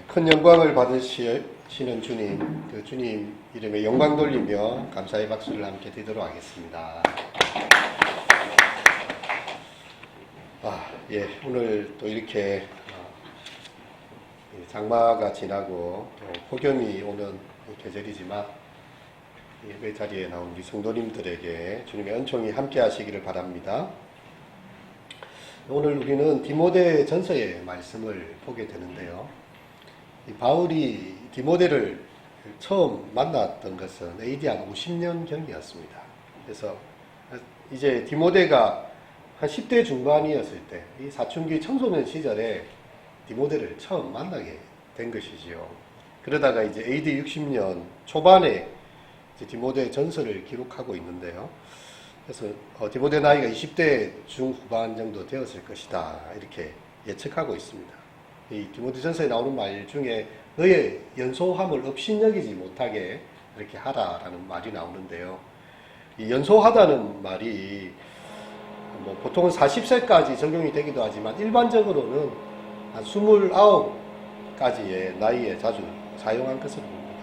큰 영광을 받으시는 주님, 그 주님 이름에 영광 돌리며 감사의 박수를 함께 드리도록 하겠습니다. 오늘 또 이렇게 장마가 지나고 또 폭염이 오는 계절이지만 예배 자리에 나온 우리 성도님들에게 주님의 은총이 함께 하시기를 바랍니다. 오늘 우리는 디모데 전서의 말씀을 보게 되는데요. 바울이 디모데를 처음 만났던 것은 AD 한 50년 경이었습니다. 그래서 이제 디모데가 한 10대 중반이었을 때, 이 사춘기 청소년 시절에 디모데를 처음 만나게 된 것이지요. 그러다가 이제 AD 60년 초반에 이제 디모데 전서를 기록하고 있는데요. 그래서 디모데 나이가 20대 중후반 정도 되었을 것이다, 이렇게 예측하고 있습니다. 이 디모데 전서에 나오는 말 중에 너의 연소함을 업신여기지 못하게 이렇게 하라라는 말이 나오는데요. 이 연소하다는 말이 보통은 40세까지 적용이 되기도 하지만 일반적으로는 한 29까지의 나이에 자주 사용한 것으로 봅니다.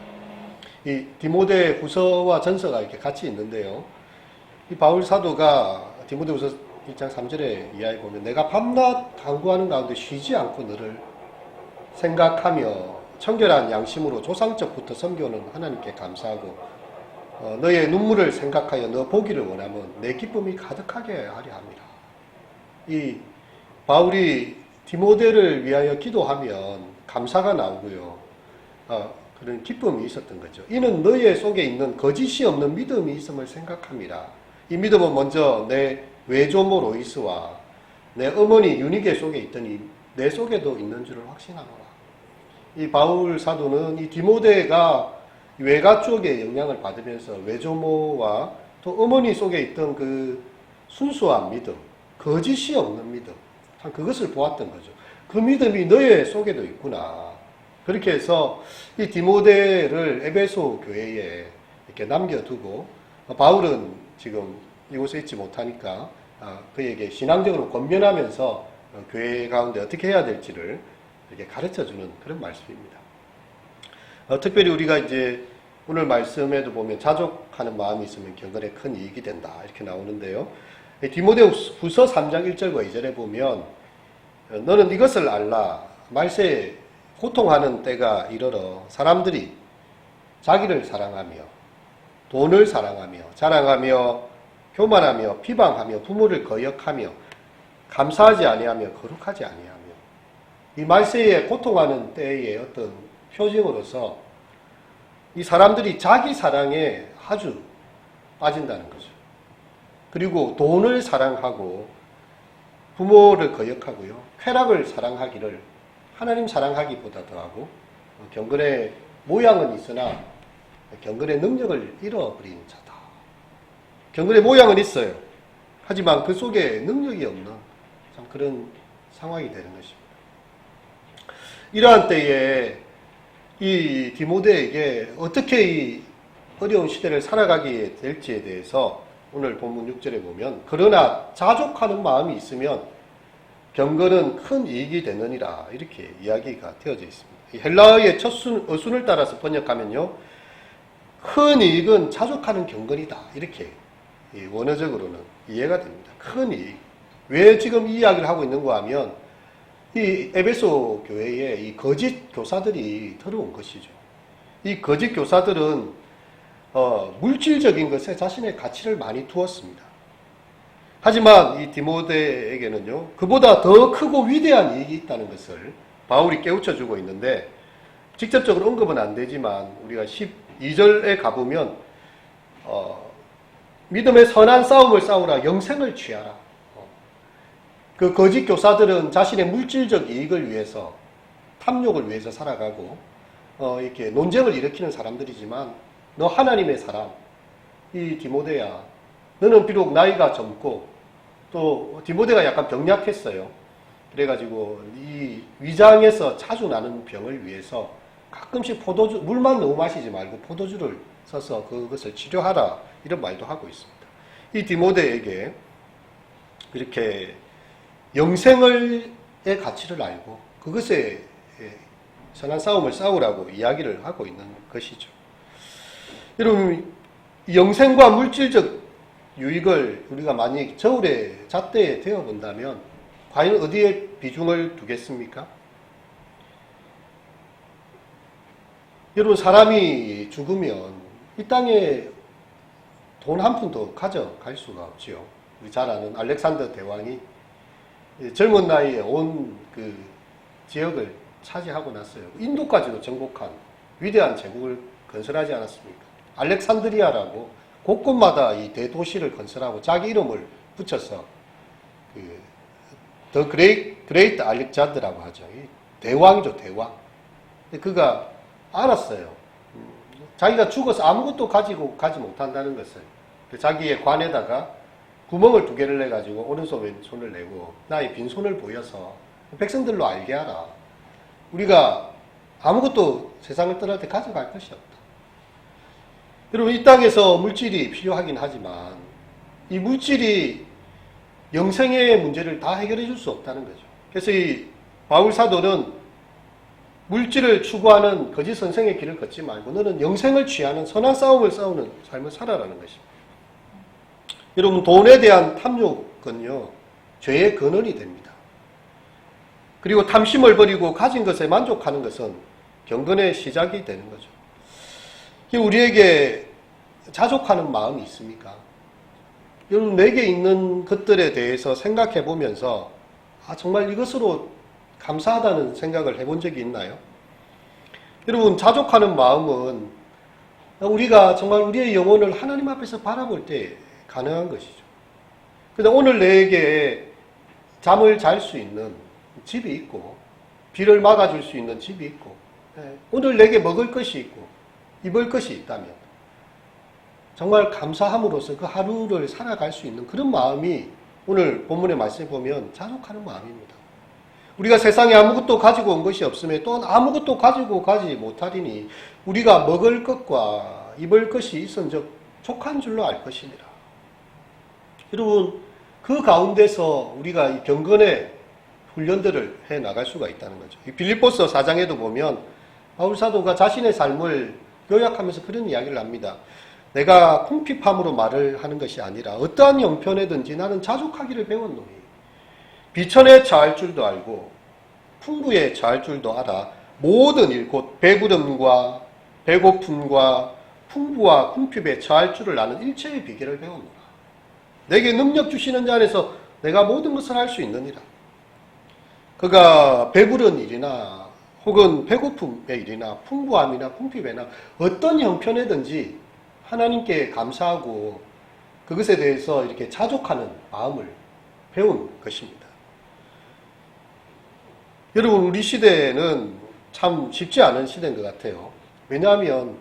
이 디모데 후서와 전서가 이렇게 같이 있는데요. 이 바울 사도가 디모데 후서 1장 3절에 이하에 보면 내가 밤낮 간구하는 가운데 쉬지 않고 너를 생각하며 청결한 양심으로 조상적부터 섬겨오는 하나님께 감사하고 너의 눈물을 생각하여 너 보기를 원하면 내 기쁨이 가득하게 하려 합니다. 이 바울이 디모데를 위하여 기도하면 감사가 나오고요. 그런 기쁨이 있었던 거죠. 이는 너의 속에 있는 거짓이 없는 믿음이 있음을 생각합니다. 이 믿음은 먼저 내 외조모 로이스와 내 어머니 유니게 속에 있더니 내 속에도 있는 줄을 확신하노라. 이 바울 사도는 이 디모데가 외가 쪽에 영향을 받으면서 외조모와 또 어머니 속에 있던 그 순수한 믿음, 거짓이 없는 믿음, 참 그것을 보았던 거죠. 그 믿음이 너의 속에도 있구나. 그렇게 해서 이 디모데를 에베소 교회에 이렇게 남겨두고 바울은 지금 이곳에 있지 못하니까 그에게 신앙적으로 권면하면서 교회 가운데 어떻게 해야 될지를 이렇게 가르쳐주는 그런 말씀입니다. 특별히 우리가 이제 오늘 말씀에도 보면 자족하는 마음이 있으면 경건에 큰 이익이 된다, 이렇게 나오는데요. 디모데 후서 3장 1절과 2절에 보면 너는 이것을 알라. 말세에 고통하는 때가 이르러 사람들이 자기를 사랑하며 돈을 사랑하며 자랑하며 교만하며 비방하며 부모를 거역하며 감사하지 아니하며 거룩하지 아니하며, 이 말세에 고통하는 때의 어떤 표징으로서 이 사람들이 자기 사랑에 아주 빠진다는 거죠. 그리고 돈을 사랑하고 부모를 거역하고요, 쾌락을 사랑하기를 하나님 사랑하기보다 더하고 경건의 모양은 있으나 경건의 능력을 잃어버린 자다. 경건의 모양은 있어요. 하지만 그 속에 능력이 없는 참 그런 상황이 되는 것입니다. 이러한 때에 이 디모데에게 어떻게 이 어려운 시대를 살아가게 될지에 대해서 오늘 본문 6절에 보면 그러나 자족하는 마음이 있으면 경건은 큰 이익이 되느니라, 이렇게 이야기가 되어져 있습니다. 헬라어의 첫 어순을 따라서 번역하면요, 큰 이익은 자족하는 경건이다, 이렇게 원어적으로는 이해가 됩니다. 큰 이익. 왜 지금 이 이야기를 하고 있는가 하면 이 에베소 교회에 이 거짓 교사들이 들어온 것이죠. 이 거짓 교사들은 물질적인 것에 자신의 가치를 많이 두었습니다. 하지만 이 디모데에게는요, 그보다 더 크고 위대한 이익이 있다는 것을 바울이 깨우쳐주고 있는데, 직접적으로 언급은 안 되지만 우리가 12절에 가보면 믿음의 선한 싸움을 싸우라, 영생을 취하라. 그 거짓 교사들은 자신의 물질적 이익을 위해서, 탐욕을 위해서 살아가고 이렇게 논쟁을 일으키는 사람들이지만, 너 하나님의 사람, 이 디모데야, 너는 비록 나이가 젊고 또 디모데가 약간 병약했어요. 그래가지고 이 위장에서 자주 나는 병을 위해서 가끔씩 포도주, 물만 너무 마시지 말고 포도주를 써서 그것을 치료하라, 이런 말도 하고 있습니다. 이 디모데에게 그렇게 영생의 가치를 알고 그것에 선한 싸움을 싸우라고 이야기를 하고 있는 것이죠. 여러분, 영생과 물질적 유익을 우리가 만약 저울에 잣대에 대어 본다면 과연 어디에 비중을 두겠습니까? 여러분, 사람이 죽으면 이 땅에 돈 한 푼도 가져갈 수가 없지요. 우리 잘 아는 알렉산더 대왕이 젊은 나이에 온 그 지역을 차지하고 났어요. 인도까지도 정복한 위대한 제국을 건설하지 않았습니까? 알렉산드리아라고 곳곳마다 이 대도시를 건설하고 자기 이름을 붙여서 더 그레이트 알렉산더라고 하죠. 대왕이죠, 대왕. 그가 알았어요. 자기가 죽어서 아무것도 가지고 가지 못한다는 것을. 자기의 관에다가 구멍을 2개를 내가지고 오른손 왼손을 내고 나의 빈손을 보여서 백성들로 알게 하라. 우리가 아무것도 세상을 떠날 때 가져갈 것이 없다. 여러분, 이 땅에서 물질이 필요하긴 하지만 이 물질이 영생의 문제를 다 해결해 줄 수 없다는 거죠. 그래서 이 바울 사도는 물질을 추구하는 거짓 선생의 길을 걷지 말고 너는 영생을 취하는 선한 싸움을 싸우는 삶을 살아라는 것입니다. 여러분, 돈에 대한 탐욕은요, 죄의 근원이 됩니다. 그리고 탐심을 버리고 가진 것에 만족하는 것은 경건의 시작이 되는 거죠. 우리에게 자족하는 마음이 있습니까? 여러분, 내게 있는 것들에 대해서 생각해 보면서 정말 이것으로 감사하다는 생각을 해본 적이 있나요? 여러분, 자족하는 마음은 우리가 정말 우리의 영혼을 하나님 앞에서 바라볼 때 가능한 것이죠. 그런데 오늘 내게 잠을 잘 수 있는 집이 있고 비를 막아줄 수 있는 집이 있고 오늘 내게 먹을 것이 있고 입을 것이 있다면 정말 감사함으로써 그 하루를 살아갈 수 있는 그런 마음이 오늘 본문의 말씀에 보면 자족하는 마음입니다. 우리가 세상에 아무것도 가지고 온 것이 없음에 또한 아무것도 가지고 가지 못하리니 우리가 먹을 것과 입을 것이 있은즉 족한 줄로 알 것이니라. 여러분, 그 가운데서 우리가 이 경건의 훈련들을 해 나갈 수가 있다는 거죠. 이 빌립보서 4장에도 보면 바울 사도가 자신의 삶을 요약하면서 그런 이야기를 합니다. 내가 궁핍함으로 말을 하는 것이 아니라 어떠한 형편에든지 나는 자족하기를 배웠노니 비천에 처할 줄도 알고 풍부에 처할 줄도 알아 모든 일 곧 배부름과 배고픔과 풍부와 궁핍에 처할 줄을 아는 일체의 비결을 배웠노라. 내게 능력 주시는 자 안에서 내가 모든 것을 할 수 있느니라. 그가 배부른 일이나 혹은 배고픔의 일이나 풍부함이나 궁핍이나 어떤 형편에든지 하나님께 감사하고 그것에 대해서 이렇게 자족하는 마음을 배운 것입니다. 여러분, 우리 시대는 참 쉽지 않은 시대인 것 같아요. 왜냐하면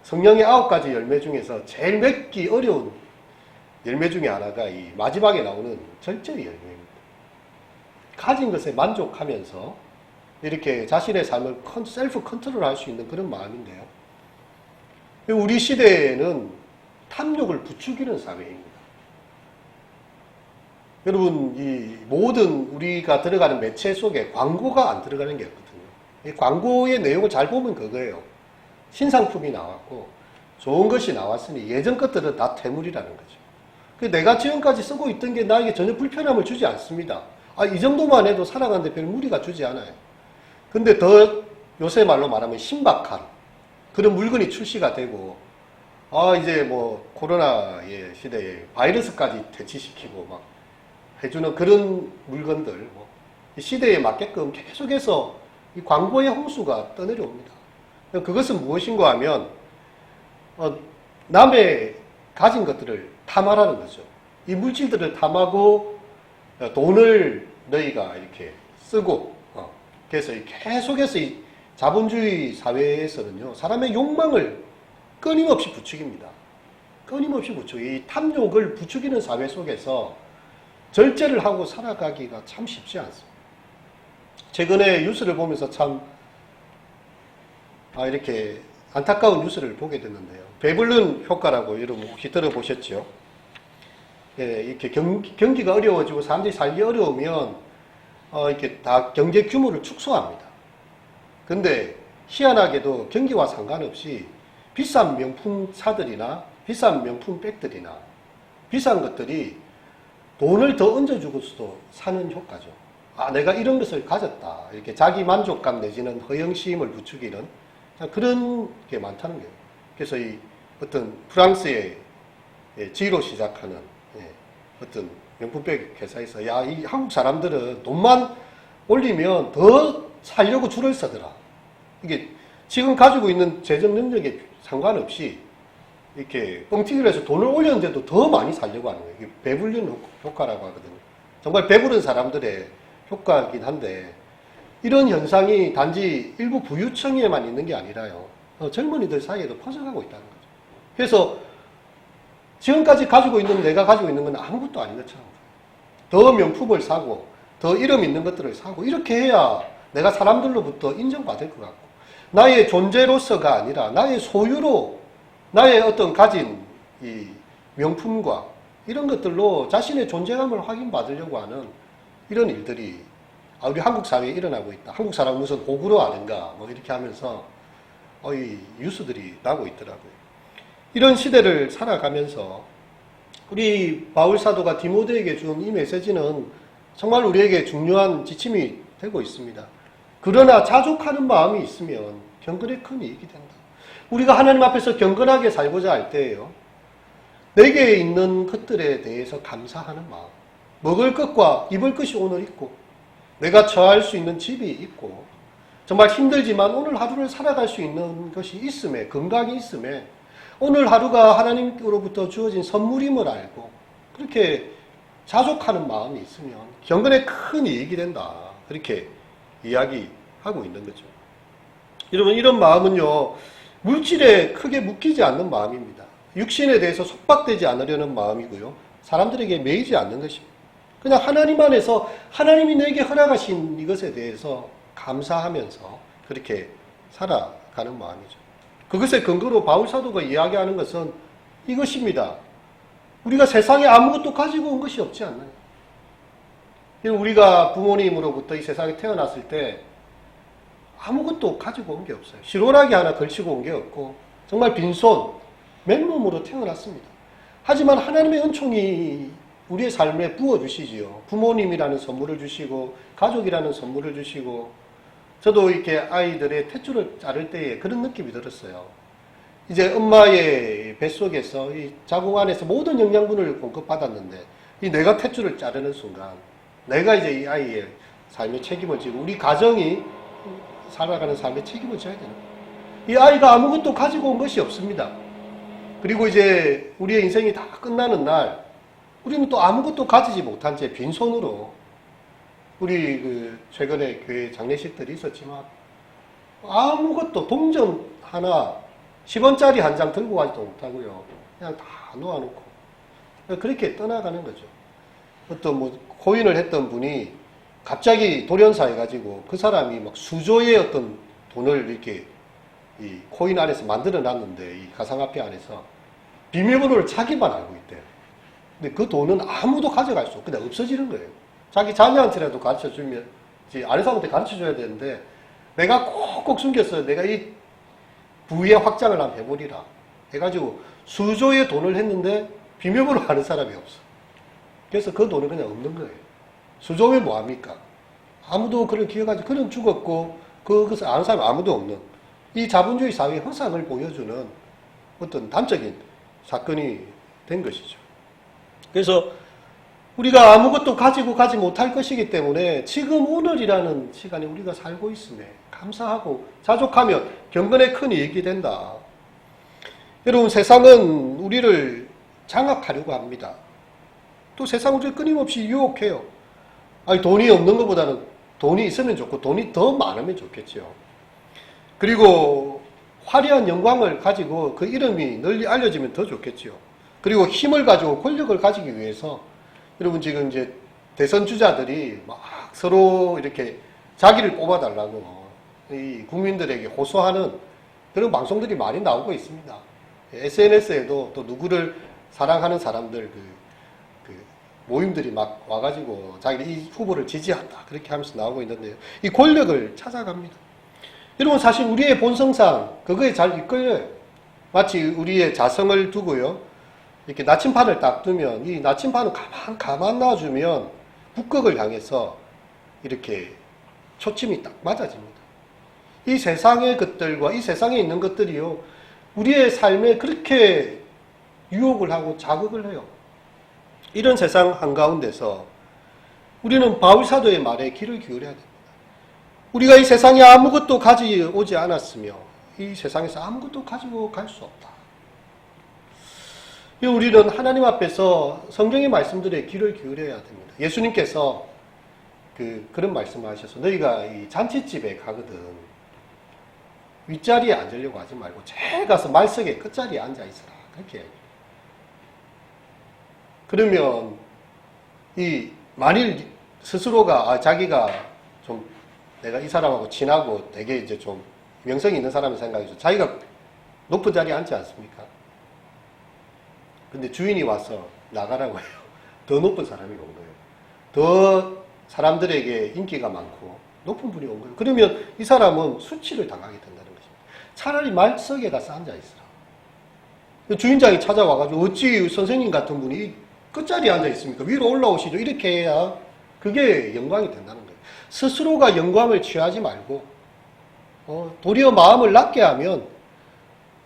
성령의 9가지 열매 중에서 제일 맺기 어려운 열매 중에 하나가 이 마지막에 나오는 절제의 열매입니다. 가진 것에 만족하면서 이렇게 자신의 삶을 셀프 컨트롤할 수 있는 그런 마음인데요. 우리 시대에는 탐욕을 부추기는 사회입니다. 여러분, 이 모든 우리가 들어가는 매체 속에 광고가 안 들어가는 게 없거든요. 이 광고의 내용을 잘 보면 그거예요. 신상품이 나왔고 좋은 것이 나왔으니 예전 것들은 다 퇴물이라는 거죠. 내가 지금까지 쓰고 있던 게 나에게 전혀 불편함을 주지 않습니다. 이 정도만 해도 살아가는데 별 무리가 주지 않아요. 근데 더 요새 말로 말하면 신박한 그런 물건이 출시가 되고 이제 뭐 코로나의 시대에 바이러스까지 퇴치시키고 막 해주는 그런 물건들 이 시대에 맞게끔 계속해서 이 광고의 홍수가 떠내려옵니다. 그것은 무엇인가 하면 남의 가진 것들을 탐하라는 거죠. 이 물질들을 탐하고 돈을 너희가 이렇게 쓰고 그래서 계속해서 이 자본주의 사회에서는요, 사람의 욕망을 끊임없이 부추깁니다. 끊임없이 부추기. 이 탐욕을 부추기는 사회 속에서 절제를 하고 살아가기가 참 쉽지 않습니다. 최근에 뉴스를 보면서 참 이렇게 안타까운 뉴스를 보게 됐는데요. 배불른 효과라고 여러분 혹시 들어보셨죠? 이렇게 경기가 어려워지고 사람들이 살기 어려우면 이렇게 다 경제 규모를 축소합니다. 근데 희한하게도 경기와 상관없이 비싼 명품 차들이나 비싼 명품 백들이나 비싼 것들이 돈을 더 얹어주고서도 사는 효과죠. 아, 내가 이런 것을 가졌다. 이렇게 자기 만족감 내지는 허영심을 부추기는 그런 게 많다는 거예요. 그래서 이 어떤 프랑스의 G로 시작하는 어떤 명품백 회사에서 야, 이 한국 사람들은 돈만 올리면 더 살려고 줄을 서더라. 이게 지금 가지고 있는 재정 능력에 상관없이 이렇게 뻥튀기를 해서 돈을 올렸는데도 더 많이 살려고 하는 거예요. 이게 배불리는 효과라고 하거든요. 정말 배부른 사람들의 효과이긴 한데 이런 현상이 단지 일부 부유층에만 있는 게 아니라요. 젊은이들 사이에도 퍼져가고 있다는 거죠. 그래서 지금까지 가지고 있는 내가 가지고 있는 건 아무것도 아닌 것처럼 더 명품을 사고 더 이름 있는 것들을 사고 이렇게 해야 내가 사람들로부터 인정받을 것 같고 나의 존재로서가 아니라 나의 소유로 나의 어떤 가진 이 명품과 이런 것들로 자신의 존재감을 확인받으려고 하는 이런 일들이 우리 한국 사회에 일어나고 있다. 한국 사람은 무슨 호구로 아는가 뭐 이렇게 하면서 이 뉴스들이 나고 있더라고요. 이런 시대를 살아가면서 우리 바울 사도가 디모데에게 준 이 메시지는 정말 우리에게 중요한 지침이 되고 있습니다. 그러나 자족하는 마음이 있으면 경건에 큰 이익이 된다. 우리가 하나님 앞에서 경건하게 살고자 할 때에요. 내게 있는 것들에 대해서 감사하는 마음. 먹을 것과 입을 것이 오늘 있고 내가 처할 수 있는 집이 있고 정말 힘들지만 오늘 하루를 살아갈 수 있는 것이 있음에 건강이 있음에 오늘 하루가 하나님으로부터 주어진 선물임을 알고 그렇게 자족하는 마음이 있으면 경건에 큰 이익이 된다. 그렇게 이야기하고 있는 거죠. 여러분 이런 마음은요. 물질에 크게 묶이지 않는 마음입니다. 육신에 대해서 속박되지 않으려는 마음이고요. 사람들에게 매이지 않는 것입니다. 그냥 하나님 안에서 하나님이 내게 허락하신 이것에 대해서 감사하면서 그렇게 살아가는 마음이죠. 그것의 근거로 바울 사도가 이야기하는 것은 이것입니다. 우리가 세상에 아무것도 가지고 온 것이 없지 않나요? 우리가 부모님으로부터 이 세상에 태어났을 때 아무것도 가지고 온 게 없어요. 시로라기 하나 걸치고 온 게 없고 정말 빈손, 맨몸으로 태어났습니다. 하지만 하나님의 은총이 우리의 삶에 부어주시지요. 부모님이라는 선물을 주시고 가족이라는 선물을 주시고 저도 이렇게 아이들의 탯줄을 자를 때에 그런 느낌이 들었어요. 이제 엄마의 뱃속에서 이 자궁 안에서 모든 영양분을 공급받았는데 이 내가 탯줄을 자르는 순간 내가 이제 이 아이의 삶의 책임을 지고 우리 가정이 살아가는 삶의 책임을 져야 되는 거예요. 이 아이가 아무것도 가지고 온 것이 없습니다. 그리고 이제 우리의 인생이 다 끝나는 날 우리는 또 아무것도 가지지 못한 채 빈손으로 우리 최근에 교회 장례식들이 있었지만 아무것도 동전 하나 10원짜리 한 장 들고 가지도 못하고요. 그냥 다 놓아놓고 그렇게 떠나가는 거죠. 어떤 고인을 했던 분이 갑자기 돌연사해가지고 그 사람이 막 수조의 어떤 돈을 이렇게 이 코인 안에서 만들어 놨는데 이 가상화폐 안에서 비밀번호를 자기만 알고 있대요. 근데 그 돈은 아무도 가져갈 수 없고 그냥 없어지는 거예요. 자기 자녀한테라도 가르쳐 주면 아는 사람한테 가르쳐 줘야 되는데 내가 꼭꼭 숨겼어요. 내가 이 부의 확장을 한번 해보리라 해가지고 수조의 돈을 했는데 비밀번호 아는 사람이 없어. 그래서 그 돈은 그냥 없는 거예요. 수조면 뭐합니까? 아무도 그걸 기억하지. 그는 죽었고 그것을 아는 사람이 아무도 없는 이 자본주의 사회의 허상을 보여주는 어떤 단적인 사건이 된 것이죠. 그래서 우리가 아무것도 가지고 가지 못할 것이기 때문에 지금 오늘이라는 시간에 우리가 살고 있음에 감사하고 자족하면 경건에 큰 이익이 된다. 여러분 세상은 우리를 장악하려고 합니다. 또 세상 우리를 끊임없이 유혹해요. 아니 돈이 없는 것보다는 돈이 있으면 좋고 돈이 더 많으면 좋겠죠. 그리고 화려한 영광을 가지고 그 이름이 널리 알려지면 더 좋겠죠. 그리고 힘을 가지고 권력을 가지기 위해서 여러분 지금 이제 대선 주자들이 막 서로 이렇게 자기를 뽑아달라고 이 국민들에게 호소하는 그런 방송들이 많이 나오고 있습니다. SNS에도 또 누구를 사랑하는 사람들 그 모임들이 막 와가지고 자기들 이 후보를 지지한다 그렇게 하면서 나오고 있는데요. 이 권력을 찾아갑니다. 여러분 사실 우리의 본성상 그거에 잘 이끌려요. 마치 우리의 자성을 두고요. 이렇게 나침판을 딱 두면 이 나침판을 가만 놔주면 북극을 향해서 이렇게 초침이 딱 맞아집니다. 이 세상의 것들과 이 세상에 있는 것들이요. 우리의 삶에 그렇게 유혹을 하고 자극을 해요. 이런 세상 한가운데서 우리는 바울 사도의 말에 귀를 기울여야 됩니다. 우리가 이 세상에 아무것도 가져오지 않았으며 이 세상에서 아무것도 가지고 갈 수 없다. 우리는 하나님 앞에서 성경의 말씀들에 귀를 기울여야 됩니다. 예수님께서 그런 말씀을 하셔서 너희가 이 잔치집에 가거든 윗자리에 앉으려고 하지 말고 제일 가서 말석의 끝자리에 앉아 있어라. 그렇게 해요. 그러면 만일 스스로가 자기가 좀 내가 이 사람하고 친하고 되게 이제 좀 명성이 있는 사람을 생각해서 자기가 높은 자리에 앉지 않습니까? 근데 주인이 와서 나가라고 해요. 더 높은 사람이 온 거예요. 더 사람들에게 인기가 많고 높은 분이 온 거예요. 그러면 이 사람은 수치를 당하게 된다는 것입니다. 차라리 말석에 가서 앉아 있으라. 주인장이 찾아와가지고 어찌 선생님 같은 분이 끝자리에 앉아 있습니까? 위로 올라오시죠. 이렇게 해야 그게 영광이 된다는 거예요. 스스로가 영광을 취하지 말고 도리어 마음을 낮게 하면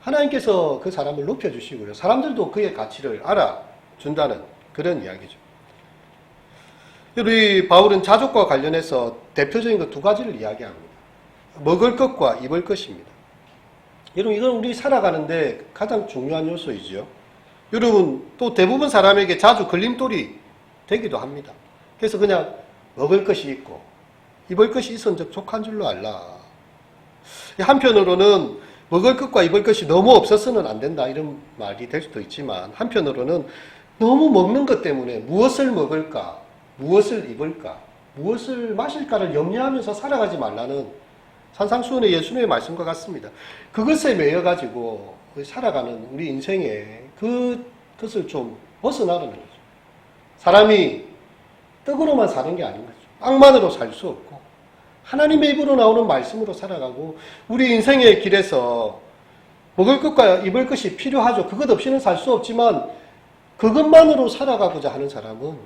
하나님께서 그 사람을 높여주시고요. 사람들도 그의 가치를 알아준다는 그런 이야기죠. 우리 바울은 자족과 관련해서 대표적인 것 두 가지를 이야기합니다. 먹을 것과 입을 것입니다. 여러분 이건 우리 살아가는데 가장 중요한 요소이죠. 여러분 또 대부분 사람에게 자주 걸림돌이 되기도 합니다. 그래서 그냥 먹을 것이 있고 입을 것이 있은 적 족한 줄로 알라. 한편으로는 먹을 것과 입을 것이 너무 없어서는 안 된다 이런 말이 될 수도 있지만 한편으로는 너무 먹는 것 때문에 무엇을 먹을까, 무엇을 입을까, 무엇을 마실까를 염려하면서 살아가지 말라는 산상수훈의 예수님의 말씀과 같습니다. 그것에 매여가지고 살아가는 우리 인생에 그것을 좀 벗어나라는 거죠. 사람이 떡으로만 사는 게 아닌 거죠. 빵만으로 살 수 없고 하나님의 입으로 나오는 말씀으로 살아가고 우리 인생의 길에서 먹을 것과 입을 것이 필요하죠. 그것 없이는 살 수 없지만 그것만으로 살아가고자 하는 사람은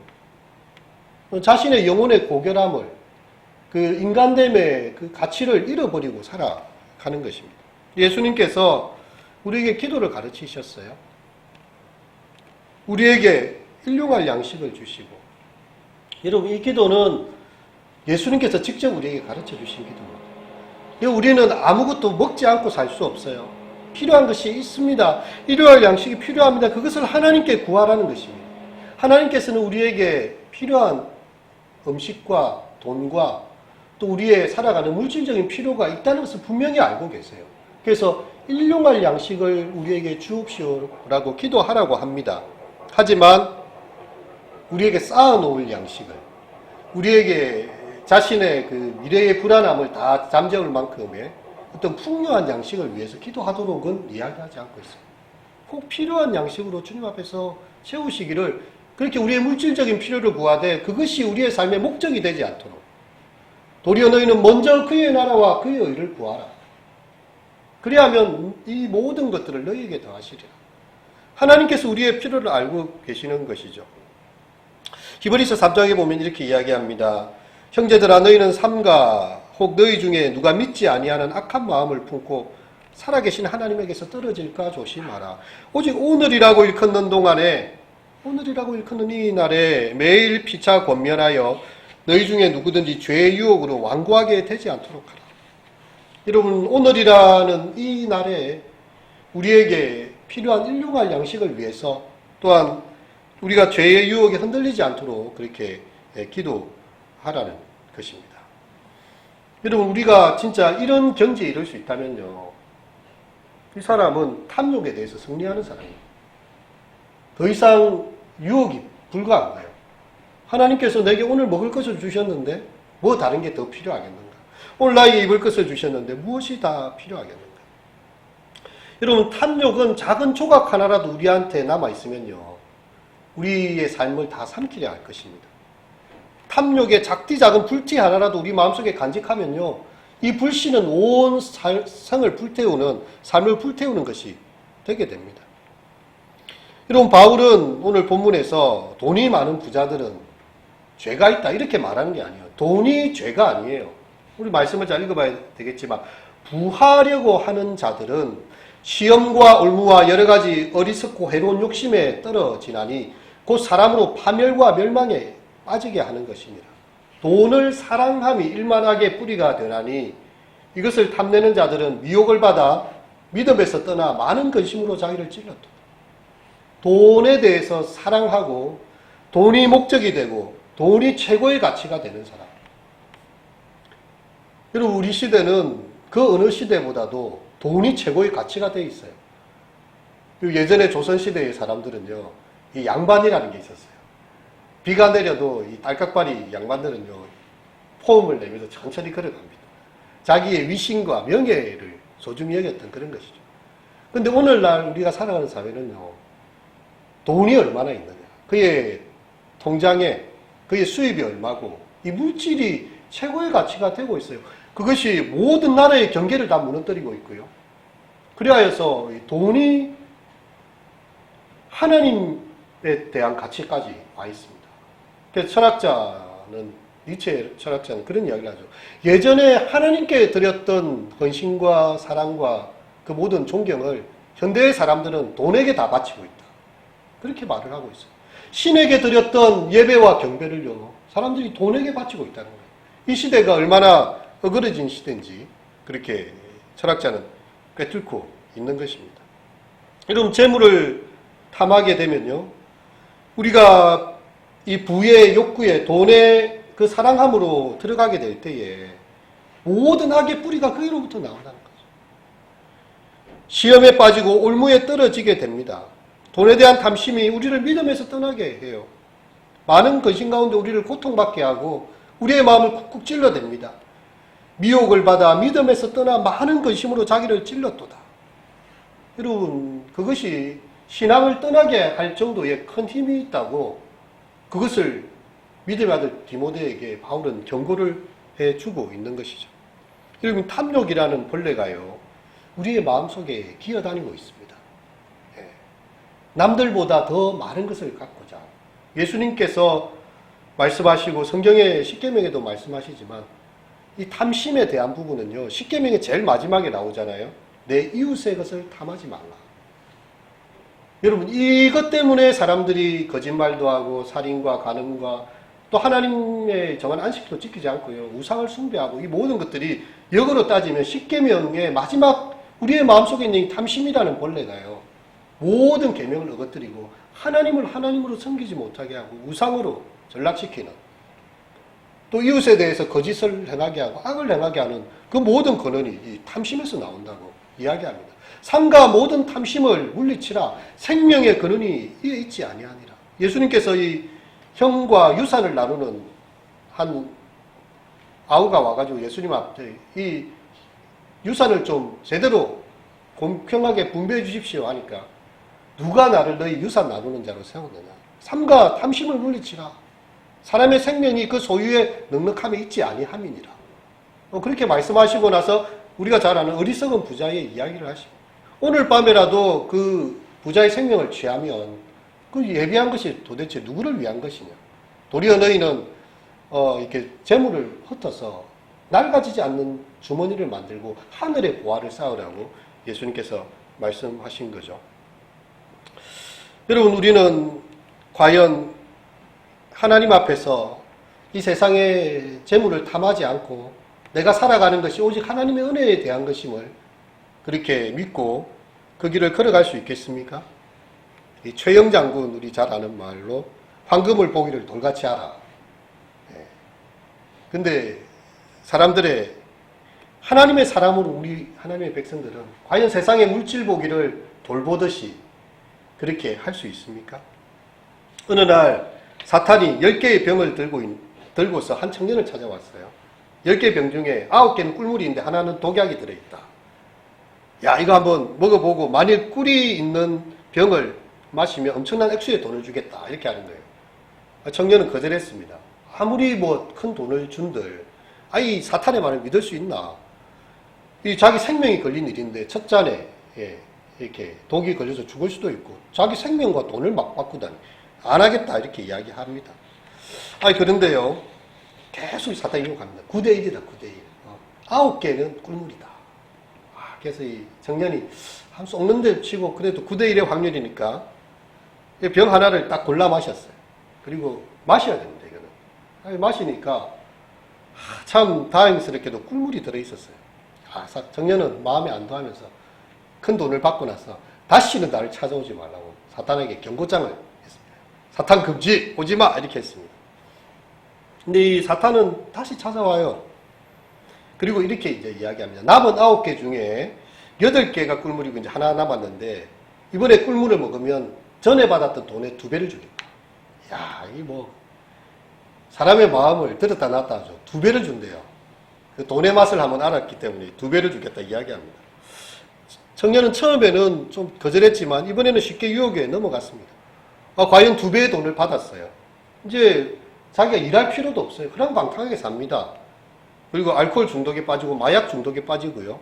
자신의 영혼의 고결함을 그 인간됨의 그 가치를 잃어버리고 살아가는 것입니다. 예수님께서 우리에게 기도를 가르치셨어요. 우리에게 일용할 양식을 주시고 여러분 이 기도는 예수님께서 직접 우리에게 가르쳐 주신 기도입니다. 우리는 아무것도 먹지 않고 살 수 없어요. 필요한 것이 있습니다. 일용할 양식이 필요합니다. 그것을 하나님께 구하라는 것입니다. 하나님께서는 우리에게 필요한 음식과 돈과 또 우리의 살아가는 물질적인 필요가 있다는 것을 분명히 알고 계세요. 그래서 일용할 양식을 우리에게 주옵시오라고 기도하라고 합니다. 하지만 우리에게 쌓아놓을 양식을 우리에게 자신의 그 미래의 불안함을 다 잠재울 만큼의 어떤 풍요한 양식을 위해서 기도하도록은 이야기하지 않고 있습니다. 꼭 필요한 양식으로 주님 앞에서 채우시기를 그렇게 우리의 물질적인 필요를 구하되 그것이 우리의 삶의 목적이 되지 않도록 도리어 너희는 먼저 그의 나라와 그의 의를 구하라. 그리하면 이 모든 것들을 너희에게 더하시리라. 하나님께서 우리의 필요를 알고 계시는 것이죠. 히브리서 3장에 보면 이렇게 이야기합니다. 형제들아 너희는 삼가 혹 너희 중에 누가 믿지 아니하는 악한 마음을 품고 살아계신 하나님에게서 떨어질까 조심하라. 오직 오늘이라고 일컫는 동안에 오늘이라고 일컫는 이 날에 매일 피차 권면하여 너희 중에 누구든지 죄의 유혹으로 완고하게 되지 않도록 하라. 여러분 오늘이라는 이 날에 우리에게 필요한 일용할 양식을 위해서 또한 우리가 죄의 유혹에 흔들리지 않도록 그렇게 기도하라는 것입니다. 여러분 우리가 진짜 이런 경지에 이를 수 있다면요. 이 사람은 탐욕에 대해서 승리하는 사람이에요. 더 이상 유혹이 불가한 거예요. 하나님께서 내게 오늘 먹을 것을 주셨는데 뭐 다른 게 더 필요하겠는가? 오늘 나에게 입을 것을 주셨는데 무엇이 다 필요하겠는가? 여러분 탐욕은 작은 조각 하나라도 우리한테 남아있으면요. 우리의 삶을 다 삼키려 할 것입니다. 탐욕의 작디 작은 불티 하나라도 우리 마음속에 간직하면요. 이 불신은 온 성을 불태우는, 삶을 불태우는 것이 되게 됩니다. 여러분, 바울은 오늘 본문에서 돈이 많은 부자들은 죄가 있다 이렇게 말하는 게 아니에요. 돈이 죄가 아니에요. 우리 말씀을 잘 읽어봐야 되겠지만 부하려고 하는 자들은 시험과 올무와 여러 가지 어리석고 해로운 욕심에 떨어지나니 곧 사람으로 파멸과 멸망에 빠지게 하는 것이니라. 돈을 사랑함이 일만하게 뿌리가 되나니 이것을 탐내는 자들은 미혹을 받아 믿음에서 떠나 많은 근심으로 자기를 찔렀다. 돈에 대해서 사랑하고 돈이 목적이 되고 돈이 최고의 가치가 되는 사람. 여러분, 우리 시대는 그 어느 시대보다도 돈이 최고의 가치가 되어 있어요. 예전에 조선시대의 사람들은요, 이 양반이라는 게 있었어요. 비가 내려도 이 딸깍발이 양반들은요, 포음을 내면서 천천히 걸어갑니다. 자기의 위신과 명예를 소중히 여겼던 그런 것이죠. 근데 오늘날 우리가 살아가는 사회는요, 돈이 얼마나 있느냐, 그의 통장에 그의 수입이 얼마고, 이 물질이 최고의 가치가 되고 있어요. 그것이 모든 나라의 경계를 다 무너뜨리고 있고요. 그리하여서 돈이 하나님에 대한 가치까지 와 있습니다. 그래서 철학자는, 니체 철학자는 그런 이야기를 하죠. 예전에 하나님께 드렸던 헌신과 사랑과 그 모든 존경을 현대의 사람들은 돈에게 다 바치고 있다. 그렇게 말을 하고 있어요. 신에게 드렸던 예배와 경배를요, 사람들이 돈에게 바치고 있다는 거예요. 이 시대가 얼마나 어그러진 시대인지 그렇게 철학자는 꿰뚫고 있는 것입니다. 여러분, 재물을 탐하게 되면요, 우리가 이 부의 욕구에, 돈의 그 사랑함으로 들어가게 될 때에 모든 악의 뿌리가 거기로부터 나온다는 거죠. 시험에 빠지고 올무에 떨어지게 됩니다. 돈에 대한 탐심이 우리를 믿음에서 떠나게 해요. 많은 근심 가운데 우리를 고통받게 하고 우리의 마음을 쿡쿡 찔러댑니다. 미혹을 받아 믿음에서 떠나 많은 근심으로 자기를 찔렀도다. 여러분, 그것이 신앙을 떠나게 할 정도의 큰 힘이 있다고 그것을 믿음의 아들 디모데에게 바울은 경고를 해주고 있는 것이죠. 여러분, 탐욕이라는 벌레가요, 우리의 마음속에 기어다니고 있습니다. 남들보다 더 많은 것을 갖고자. 예수님께서 말씀하시고 성경의 십계명에도 말씀하시지만 이 탐심에 대한 부분은요, 십계명의 제일 마지막에 나오잖아요. 내 이웃의 것을 탐하지 말라. 여러분, 이것 때문에 사람들이 거짓말도 하고 살인과 간음과 또 하나님의 정한 안식도 지키지 않고요, 우상을 숭배하고, 이 모든 것들이 역으로 따지면 십계명의 마지막 우리의 마음속에 있는 이 탐심이라는 벌레가요, 모든 계명을 어거뜨리고 하나님을 하나님으로 섬기지 못하게 하고 우상으로 전락시키는, 또 이웃에 대해서 거짓을 행하게 하고 악을 행하게 하는 그 모든 근원이 이 탐심에서 나온다고 이야기합니다. 삼가 모든 탐심을 물리치라. 생명의 근원이 이에 있지 아니하니라. 예수님께서 이 형과 유산을 나누는 한 아우가 와가지고 예수님 앞에 이 유산을 좀 제대로 공평하게 분배해 주십시오 하니까, 누가 나를 너희 유산 나누는 자로 세우느냐. 삼가 탐심을 물리치라. 사람의 생명이 그 소유의 넉넉함에 있지 아니함이니라. 그렇게 말씀하시고 나서 우리가 잘 아는 어리석은 부자의 이야기를 하십니다. 오늘 밤에라도 그 부자의 생명을 취하면 그 예비한 것이 도대체 누구를 위한 것이냐. 도리어 너희는 이렇게 재물을 흩어서 낡아지지 않는 주머니를 만들고 하늘의 보화를 쌓으라고 예수님께서 말씀하신 거죠. 여러분, 우리는 과연 하나님 앞에서 이 세상의 재물을 탐하지 않고 내가 살아가는 것이 오직 하나님의 은혜에 대한 것임을 그렇게 믿고 그 길을 걸어갈 수 있겠습니까? 이 최영 장군, 우리 잘 아는 말로 황금을 보기를 돌같이 하라. 근데 사람들의, 하나님의 사람으로 우리 하나님의 백성들은 과연 세상의 물질 보기를 돌보듯이 그렇게 할 수 있습니까? 어느 날 사탄이 10개의 병을 들고서 한 청년을 찾아왔어요. 10개의 병 중에 9개는 꿀물인데 하나는 독약이 들어있다. 야, 이거 한번 먹어보고 만일 꿀이 있는 병을 마시면 엄청난 액수의 돈을 주겠다. 이렇게 하는 거예요. 청년은 거절했습니다. 아무리 큰 돈을 준들, 이 사탄의 말을 믿을 수 있나? 이 자기 생명이 걸린 일인데 첫 잔에 이렇게 독이 걸려서 죽을 수도 있고 자기 생명과 돈을 막 바꾸다니 안 하겠다 이렇게 이야기합니다. 아니 그런데요 계속 사탄이 유혹합니다. 9대1이다 9대1. 9개는 꿀물이다. 그래서 이 청년이 한 쏙는 데 치고 그래도 9대1의 확률이니까 병 하나를 딱 골라 마셨어요. 그리고 마셔야 됩니다 이거는. 마시니까 참 다행스럽게도 꿀물이 들어있었어요. 청년은 마음에 안도하면서 큰 돈을 받고 나서 다시는 나를 찾아오지 말라고 사탄에게 경고장을 했습니다. 사탄 금지 오지마 이렇게 했습니다. 근데 이 사탄은 다시 찾아와요. 그리고 이렇게 이제 이야기합니다. 남은 9개 중에 8개가 꿀물이고 이제 하나 남았는데 이번에 꿀물을 먹으면 전에 받았던 돈의 2배를 주겠다. 야, 이 뭐 사람의 마음을 들었다 놨다 하죠. 2배를 준대요. 그 돈의 맛을 한번 알았기 때문에 2배를 주겠다 이야기합니다. 청년은 처음에는 좀 거절했지만 이번에는 쉽게 유혹에 넘어갔습니다. 과연 2배의 돈을 받았어요. 이제 자기가 일할 필요도 없어요. 그냥 방탕하게 삽니다. 그리고 알코올 중독에 빠지고 마약 중독에 빠지고요.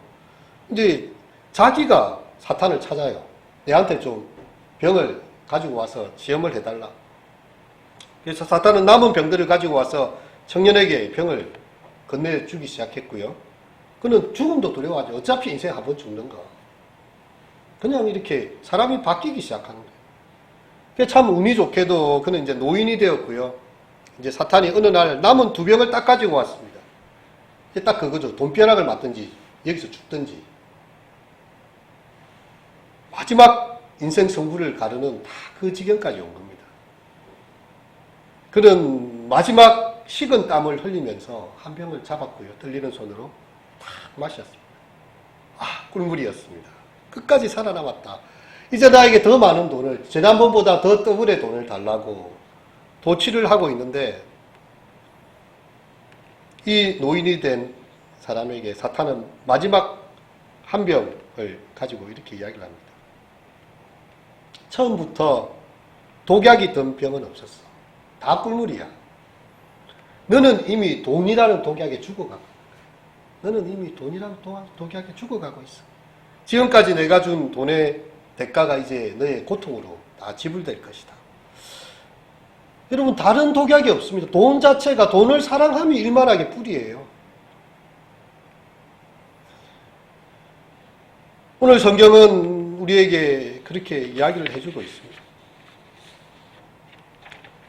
이제 자기가 사탄을 찾아요. 내한테 좀 병을 가지고 와서 시험을 해달라. 그래서 사탄은 남은 병들을 가지고 와서 청년에게 병을 건네주기 시작했고요. 그는 죽음도 두려워하죠. 어차피 인생 한 번 죽는 거. 그냥 이렇게 사람이 바뀌기 시작하는 거예요. 참 운이 좋게도 그는 이제 노인이 되었고요. 이제 사탄이 어느 날 남은 2병을 딱 가지고 왔습니다. 이제 딱 그거죠. 돈벼락을 맞든지 여기서 죽든지. 마지막 인생 승부를 가르는 다 그 지경까지 온 겁니다. 그는 마지막 식은 땀을 흘리면서 한 병을 잡았고요. 떨리는 손으로 탁 마셨습니다. 꿀물이었습니다. 끝까지 살아남았다. 이제 나에게 더 많은 돈을, 지난번보다 더 더블의 돈을 달라고 도취를 하고 있는데 이 노인이 된 사람에게 사탄은 마지막 한 병을 가지고 이렇게 이야기를 합니다. 처음부터 독약이 든 병은 없었어. 다 꿀물이야. 너는 이미 돈이라는 독약에 죽어가고 너는 이미 돈이라는 독약에 죽어가고 있어. 지금까지 내가 준 돈의 대가가 이제 너의 고통으로 다 지불될 것이다. 여러분 다른 독약이 없습니다. 돈 자체가 돈을 사랑함이 일만하게 뿌리예요. 오늘 성경은 우리에게 그렇게 이야기를 해주고 있습니다.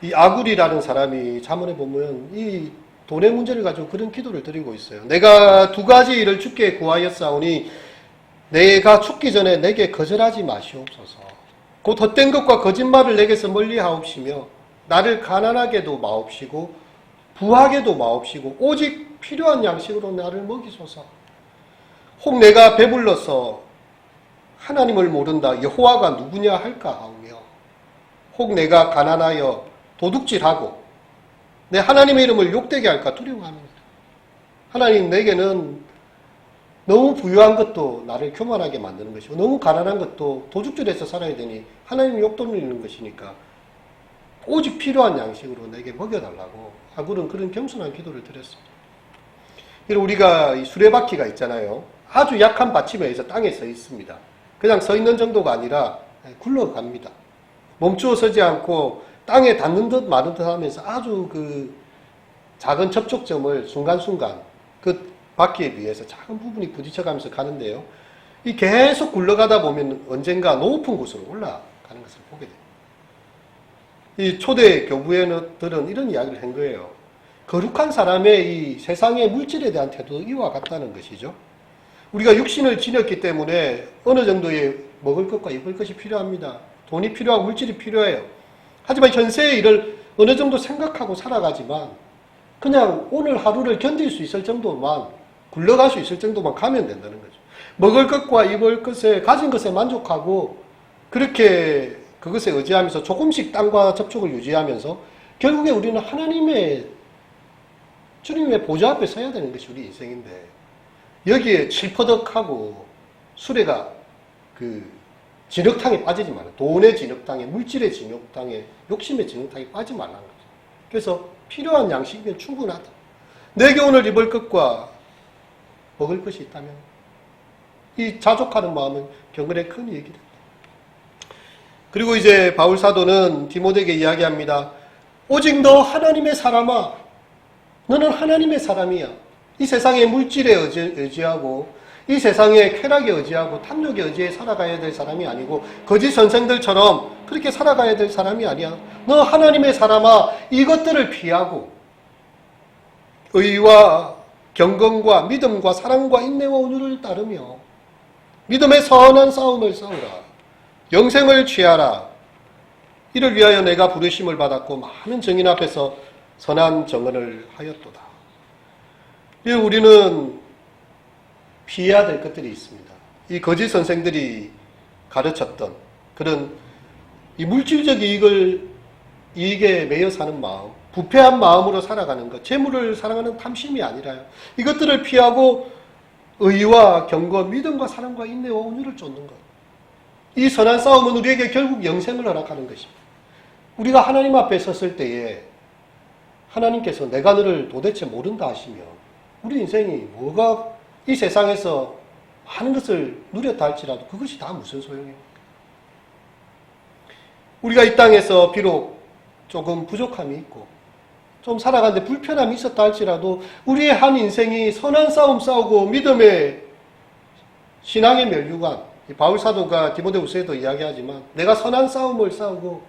이 아굴이라는 사람이 잠언에 보면 이 돈의 문제를 가지고 그런 기도를 드리고 있어요. 내가 2가지 일을 주께 구하였사오니 내가 죽기 전에 내게 거절하지 마시옵소서. 곧 헛된 것과 거짓말을 내게서 멀리하옵시며 나를 가난하게도 마옵시고 부하게도 마옵시고 오직 필요한 양식으로 나를 먹이소서. 혹 내가 배불러서 하나님을 모른다 여호와가 누구냐 할까 하오며 혹 내가 가난하여 도둑질하고 내 하나님의 이름을 욕되게 할까 두려워합니다. 하나님 내게는 너무 부유한 것도 나를 교만하게 만드는 것이고 너무 가난한 것도 도둑질해서 살아야 되니 하나님 욕 돌리는 것이니까 오직 필요한 양식으로 내게 먹여달라고 아굴은 그런 겸손한 기도를 드렸습니다. 우리가 이 수레바퀴가 있잖아요. 아주 약한 받침에 의해서 땅에 서 있습니다. 그냥 서 있는 정도가 아니라 굴러갑니다. 멈추어 서지 않고 땅에 닿는 듯 마는 듯 하면서 아주 그 작은 접촉점을 순간순간 그 바퀴에 비해서 작은 부분이 부딪혀가면서 가는데요. 이 계속 굴러가다 보면 언젠가 높은 곳으로 올라가는 것을 보게 됩니다. 이 초대 교부에들은 이런 이야기를 한 거예요. 거룩한 사람의 이 세상의 물질에 대한 태도도 이와 같다는 것이죠. 우리가 육신을 지녔기 때문에 어느 정도의 먹을 것과 입을 것이 필요합니다. 돈이 필요하고 물질이 필요해요. 하지만 현세의 일을 어느 정도 생각하고 살아가지만 그냥 오늘 하루를 견딜 수 있을 정도만 굴러갈 수 있을 정도만 가면 된다는 거죠. 먹을 것과 입을 것에 가진 것에 만족하고 그렇게 그것에 의지하면서 조금씩 땅과 접촉을 유지하면서 결국에 우리는 하나님의 주님의 보좌 앞에 서야 되는 것이 우리 인생인데 여기에 칠퍼덕하고 수레가 그 진흙탕에 빠지지 말라. 돈의 진흙탕에, 물질의 진흙탕에, 욕심의 진흙탕에 빠지지 말라는 거죠. 그래서 필요한 양식이면 충분하다. 내게 오늘 입을 것과 먹을 것이 있다면 이 자족하는 마음은 경건의 큰 이익이다. 그리고 이제 바울 사도는 디모데에게 이야기합니다. 오직 너 하나님의 사람아, 너는 하나님의 사람이야. 이 세상의 물질에 의지하고 이 세상의 쾌락에 의지하고 탐욕에 의지해 살아가야 될 사람이 아니고 거짓 선생들처럼 그렇게 살아가야 될 사람이 아니야. 너 하나님의 사람아, 이것들을 피하고 의와 경건과 믿음과 사랑과 인내와 온유를 따르며 믿음의 선한 싸움을 싸우라. 영생을 취하라. 이를 위하여 내가 부르심을 받았고 많은 증인 앞에서 선한 증언을 하였도다. 우리는 피해야 될 것들이 있습니다. 이 거짓 선생들이 가르쳤던 그런 이 물질적 이익에 매여 사는 마음, 부패한 마음으로 살아가는 것, 재물을 사랑하는 탐심이 아니라요. 이것들을 피하고 의와 경건, 믿음과 사랑과 인내와 온유를 쫓는 것. 이 선한 싸움은 우리에게 결국 영생을 허락하는 것입니다. 우리가 하나님 앞에 섰을 때에 하나님께서 내가 너를 도대체 모른다 하시면 우리 인생이 뭐가 이 세상에서 많은 것을 누렸다 할지라도 그것이 다 무슨 소용이에요? 우리가 이 땅에서 비록 조금 부족함이 있고 좀 살아가는데 불편함이 있었다 할지라도 우리의 한 인생이 선한 싸움 싸우고 믿음의 신앙의 면류관, 바울 사도가 디모데후서에도 이야기하지만 내가 선한 싸움을 싸우고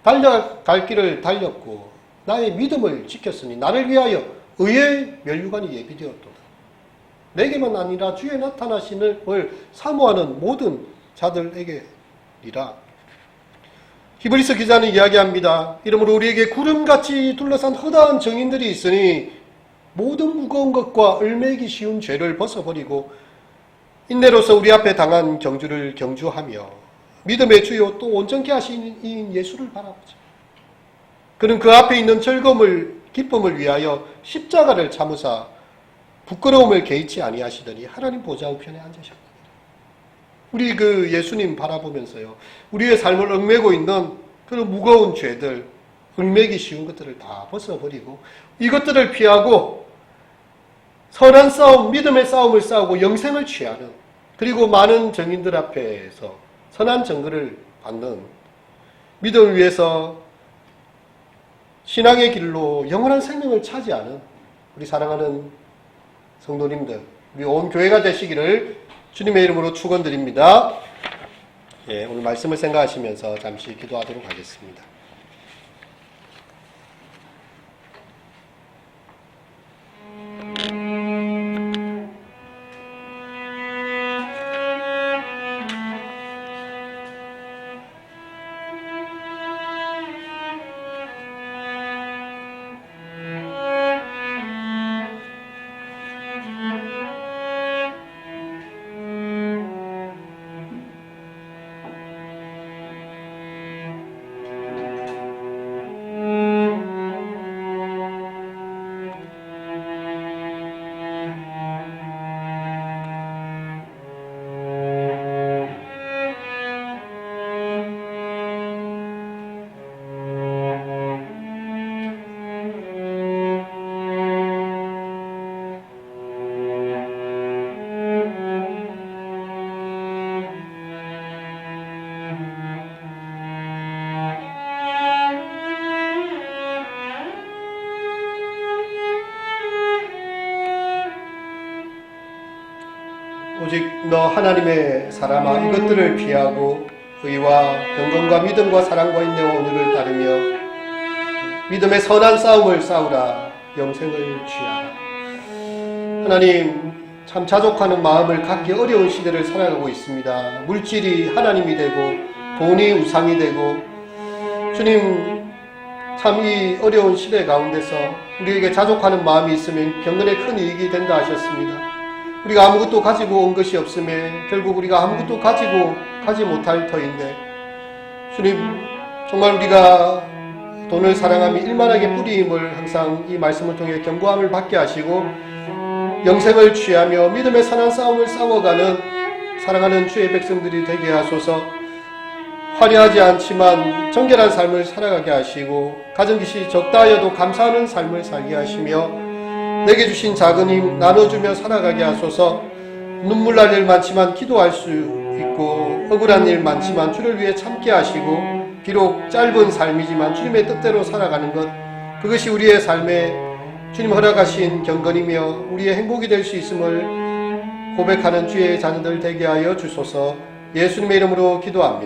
달려갈 길을 달렸고 나의 믿음을 지켰으니 나를 위하여 의의 면류관이 예비되었도다. 내게만 아니라 주의 나타나심을 사모하는 모든 자들에게니라. 히브리서 기자는 이야기합니다. 이러므로 우리에게 구름같이 둘러싼 허다한 증인들이 있으니 모든 무거운 것과 얼매기 쉬운 죄를 벗어버리고 인내로서 우리 앞에 당한 경주를 경주하며 믿음의 주요 또 온전케 하신 이인 예수를 바라보자. 그는 그 앞에 있는 기쁨을 위하여 십자가를 참으사 부끄러움을 개의치 아니하시더니 하나님 보좌 우편에 앉으셨다. 우리 그 예수님 바라보면서요, 우리의 삶을 얽매고 있는 그런 무거운 죄들, 얽매기 쉬운 것들을 다 벗어버리고 이것들을 피하고 선한 싸움, 믿음의 싸움을 싸우고 영생을 취하는, 그리고 많은 증인들 앞에서 선한 증거를 받는, 믿음을 위해서 신앙의 길로 영원한 생명을 차지하는 우리 사랑하는 성도님들, 우리 온 교회가 되시기를 주님의 이름으로 축원드립니다. 오늘 말씀을 생각하시면서 잠시 기도하도록 하겠습니다. 오직 너 하나님의 사람아, 이것들을 피하고 의와 경건과 믿음과 사랑과 인내와 온유를 따르며 믿음의 선한 싸움을 싸우라. 영생을 취하라. 하나님, 참 자족하는 마음을 갖기 어려운 시대를 살아가고 있습니다. 물질이 하나님이 되고 돈이 우상이 되고, 주님, 참 이 어려운 시대 가운데서 우리에게 자족하는 마음이 있으면 경건에 큰 이익이 된다 하셨습니다. 우리가 아무것도 가지고 온 것이 없음에 결국 우리가 아무것도 가지 못할 터인데, 주님, 정말 우리가 돈을 사랑하며 일만하게 뿌리임을 항상 이 말씀을 통해 경고함을 받게 하시고 영생을 취하며 믿음의 선한 싸움을 싸워가는 사랑하는 주의 백성들이 되게 하소서. 화려하지 않지만 정결한 삶을 살아가게 하시고 가진 것이 적다 하여도 감사하는 삶을 살게 하시며 내게 주신 작은 힘 나눠주며 살아가게 하소서. 눈물 날 일 많지만 기도할 수 있고 억울한 일 많지만 주를 위해 참게 하시고 비록 짧은 삶이지만 주님의 뜻대로 살아가는 것, 그것이 우리의 삶에 주님 허락하신 경건이며 우리의 행복이 될 수 있음을 고백하는 주의 자녀들 되게 하여 주소서. 예수님의 이름으로 기도합니다.